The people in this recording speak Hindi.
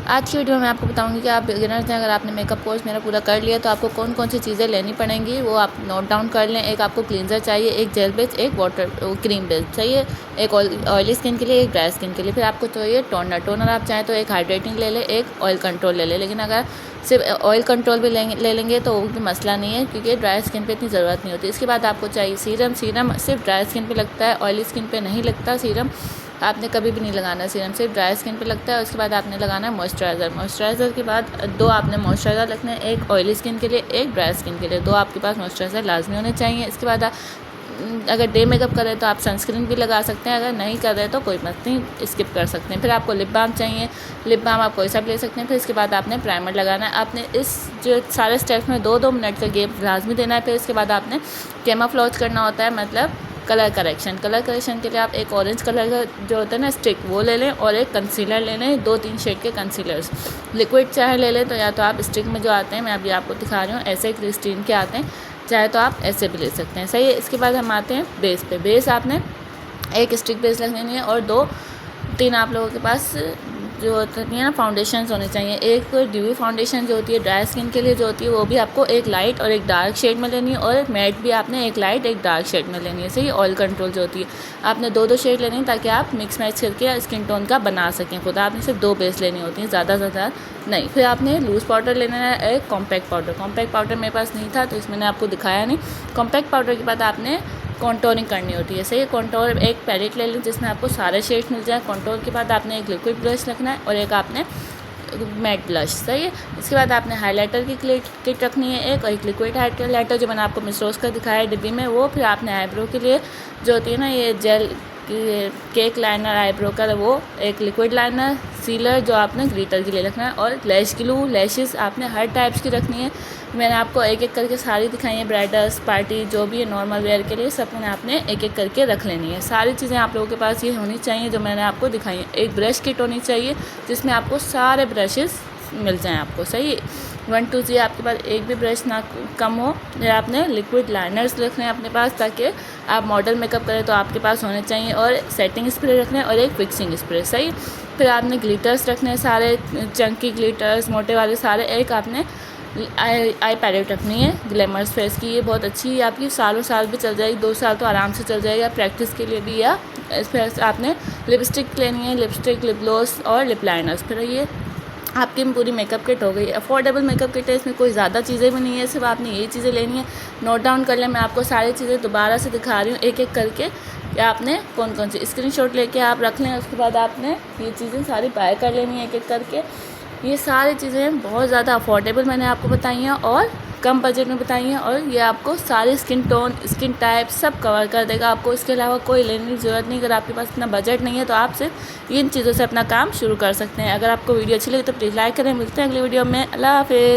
आज की वीडियो में मैं आपको बताऊंगी कि आप बिगिनर्स हैं, अगर आपने मेकअप कोर्स मेरा पूरा कर लिया तो आपको कौन कौन सी चीज़ें लेनी पड़ेंगी वो आप नोट डाउन कर लें। एक आपको क्लींजर चाहिए, एक जेल बेस, एक वाटर क्रीम बेस चाहिए, एक ऑयली स्किन के लिए, एक ड्राई स्किन के लिए। फिर आपको चाहिए टोनर आप चाहें तो एक हाइड्रेटिंग ले लें, एक ऑयल कंट्रोल ले लें। लेकिन अगर सिर्फ ऑयल कंट्रोल भी ले लेंगे तो वो मसला नहीं है, क्योंकि ड्राई स्किन पे इतनी ज़रूरत नहीं होती। इसके बाद आपको चाहिए सीरम सिर्फ ड्राई स्किन पे लगता है, ऑयली स्किन पे नहीं लगता। सीरम आपने कभी भी नहीं लगाना, सीरम सिर्फ ड्राई स्किन पे लगता है। उसके बाद आपने लगाना है मॉइस्चराइज़र के बाद 2 आपने मॉइस्चराइज़र रखना है, एक ऑयली स्किन के लिए, एक ड्राई स्किन के लिए। 2 आपके पास मॉइस्चराइज़र लाजमी होने चाहिए। इसके बाद अगर डे मेकअप कर रहे हैं तो आप सनस्क्रीन भी लगा सकते हैं, अगर नहीं कर रहे तो कोई मत नहीं, स्किप कर सकते हैं। फिर आपको लिप बाम चाहिए, लिप बाम आप कोई सा भी ले सकते हैं। फिर इसके बाद आपने प्राइमर लगाना है। आपने इस जो सारे स्टेप्स में 2-2 मिनट का गैप लाजमी देना है। फिर इसके बाद आपने कैमोफ्लेज करना होता है, मतलब कलर करेक्शन के लिए आप एक ऑरेंज कलर का जो होता है ना स्टिक वो ले लें, और एक कंसीलर ले लें, 2-3 शेड के कंसीलर्स। लिक्विड चाहे ले लें तो या तो आप स्टिक में जो आते हैं, मैं अभी आपको दिखा रही हूँ, ऐसे क्रिस्टीन के आते हैं, चाहे तो आप ऐसे भी ले सकते हैं। सही है। इसके बाद हम आते हैं बेस पे। बेस आपने एक स्टिक बेस रख लेनी है, और 2-3 आप लोगों के पास जो होती है ना फाउंडेशन होने चाहिए। एक ड्यूई फाउंडेशन जो होती है ड्राई स्किन के लिए जो होती है, वो भी आपको एक लाइट और एक डार्क शेड में लेनी है, और एक मैट भी आपने एक लाइट एक डार्क शेड में लेनी है। सही। ऑयल कंट्रोल जो होती है आपने 2-2 शेड लेनी है, ताकि आप मिक्स मैच करके स्किन टोन का बना सकें खुद। आपने सिर्फ 2 बेस लेनी होती हैं, ज़्यादा नहीं। फिर आपने लूज़ पाउडर लेना है, एक कॉम्पैक्ट पाउडर मेरे पास नहीं था तो इसमें मैंने आपको दिखाया नहीं। कॉम्पैक्ट पाउडर के बाद आपने कॉन्टोरिंग करनी होती है। सही है। कॉन्टोर एक पैलेट ले लें जिसमें आपको सारे शेड्स मिल जाए। कॉन्टोर के बाद आपने एक लिक्विड ब्रश रखना है, और एक आपने मैट ब्लश। सही है। इसके बाद आपने हाइलाइटर की किट रखनी है, एक लिक्विड हाइलाइटर जो मैंने आपको मिस रोज का दिखाया है डिब्बी में वो। फिर आपने आईब्रो के लिए जो होती है ना ये जेल केक लाइनर आईब्रो का, वो एक लिक्विड लाइनर, सीलर जो आपने ग्लिटर के लिए रखना है, और लैश ग्लू, लैशेस आपने हर टाइप्स की रखनी है। मैंने आपको एक एक करके सारी दिखाई है, ब्राइडल्स पार्टी जो भी है नॉर्मल वेयर के लिए, सब मैंने आपने एक एक करके रख लेनी है। सारी चीज़ें आप लोगों के पास ये होनी चाहिए जो मैंने आपको दिखाई है। एक ब्रश किट होनी चाहिए जिसमें आपको सारे ब्रशेस मिल जाएं आपको। सही। 1-2 चाहिए आपके पास, एक भी ब्रश ना कम हो। या आपने लिक्विड लाइनर्स रखने हैं अपने पास, ताकि आप मॉडल मेकअप करें तो आपके पास होने चाहिए, और सेटिंग स्प्रे रखने हैं, और एक फिक्सिंग स्प्रे। सही। फिर आपने ग्लिटर्स रखने हैं, सारे चंकी ग्लिटर्स मोटे वाले सारे। एक आपने आई पैलेट रखनी है ग्लैमर्स फेस की, ये बहुत अच्छी है आपकी, सालों साल भी चल जाएगी, 2 साल तो आराम से चल जाएगा प्रैक्टिस के लिए भी। या फिर आपने लिपस्टिक लेनी है, लिपस्टिक, लिप ग्लॉस और लिप लाइनर्स। फिर ये आपकी पूरी मेकअप किट हो गई। अफोर्डेबल मेकअप किट है, इसमें कोई ज़्यादा चीज़ें भी नहीं है, सिर्फ आपने यही चीज़ें लेनी है। नोट डाउन कर लें, मैं आपको सारी चीज़ें दोबारा से दिखा रही हूँ एक एक करके, कि आपने कौन कौन सी स्क्रीनशॉट लेके आप रख लें। उसके बाद आपने ये चीज़ें सारी बाय कर लेनी है एक एक करके। ये सारी चीज़ें बहुत ज़्यादा अफोर्डेबल मैंने आपको बताई हैं, और कम बजट में बताई हैं, और ये आपको सारे स्किन टोन, स्किन टाइप सब कवर कर देगा। आपको इसके अलावा कोई लेने की ज़रूरत नहीं। अगर आपके पास इतना बजट नहीं है तो आप सिर्फ इन चीज़ों से अपना काम शुरू कर सकते हैं। अगर आपको वीडियो अच्छी लगी तो प्लीज़ लाइक करें। मिलते हैं अगली वीडियो में। अल्लाह हाफिज़।